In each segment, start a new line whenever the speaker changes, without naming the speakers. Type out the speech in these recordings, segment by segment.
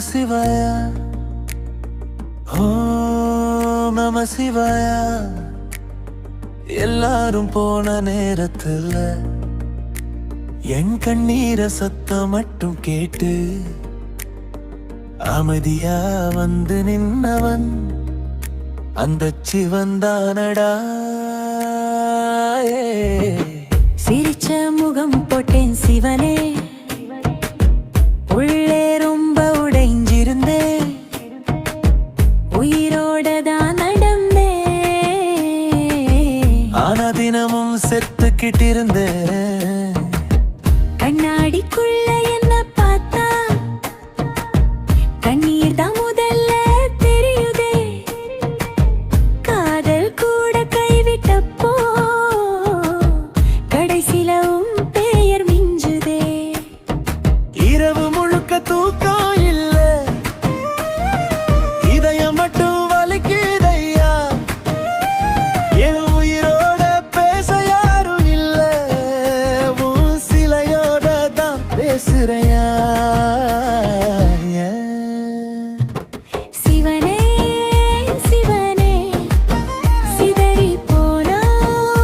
சிவாய, ஓம் நம சிவாய. எல்லாரும் போன நேரத்துல என் கண்ணீர சத்தம் மட்டும் கேட்டு அமைதியா வந்து நின்னவன் அந்த சிவந்தானடா.
சிரிச்ச முகம் போட்டேன் சிவனே, உள்ளே ரொம்ப உடைஞ்சிருந்தே, உயிரோட தான் நடந்தே.
ஆனா தினமும் செத்துக்கிட்டு இருந்தேன்.
கண்ணாடிக்குள்ள என்ன பார்த்தா கண்ணீர் தான் முதல்ல தெரியுதே. காதல் கூட கைவிட்டப்போ கடைசில உன் பெயர் மிஞ்சுதே.
இரவு முழுக்க தூக்கம் இல்ல, இதயம் மட்டும் வலிக்குதையா. என் உயிரோட பேச யாரும் இல்ல, உன் சிலையோட தான் பேசுறையா.
சிவனே சிவனே, சிதறி போனா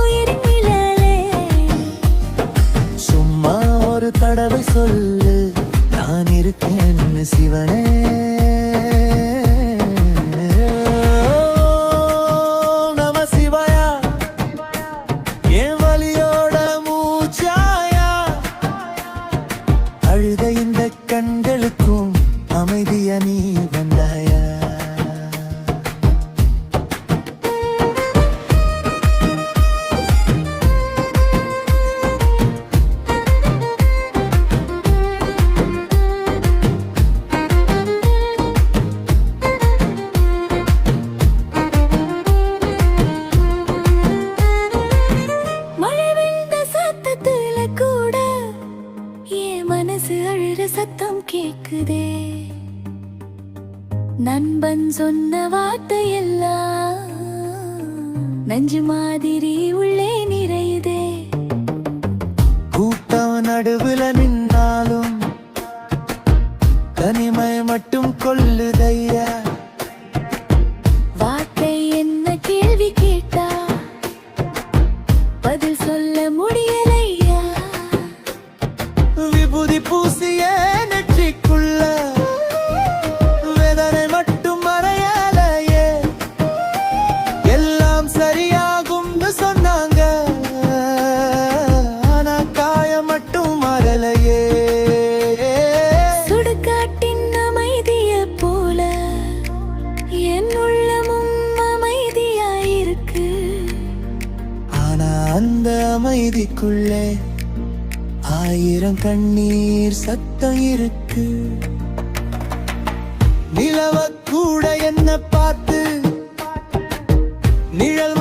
உயிர் நிழலே.
சும்மா ஒரு தடவை சொல்லு, நான் இருக்கேன்னு சிவனே. ஓம் நம சிவாயா, என் வலியோட மூச்சாயா. அழுத இந்த கண்களுக்கும் அமைதியா நீ வந்தாயா.
மழை விழுந்த சத்தத்துல கூட என் மனசு அழுற சத்தம் கேக்குதே. நண்பன் சொன்ன வார்த்தையெல்லாம் நஞ்சு மாதிரி உள்ளே நிறையுதே.
கூட்டம் நடுவுல நின்னாலும் தனிமை மட்டும் கொல்லுதையா.
வார்த்தை என்ன கேள்வி கேட்டா பதில் சொல்ல முடியலையா.
விபூதி பூசிய நெற்றிக்குள்ள வேதனை மட்டும் மறையலையே. எல்லாம் சரியாகும்னு சொன்னாங்க, ஆனா காயம் மட்டும் மறலையே.
சுடுகாட்டின் அமைதிய போல என் உள்ளமும் அமைதியாயிருக்கு.
ஆனா அந்த அமைதிக்குள்ளே 1000 கண்ணீர் சத்தம் இருக்கு. நிலவ கூட என்ன பார்த்து நிழல்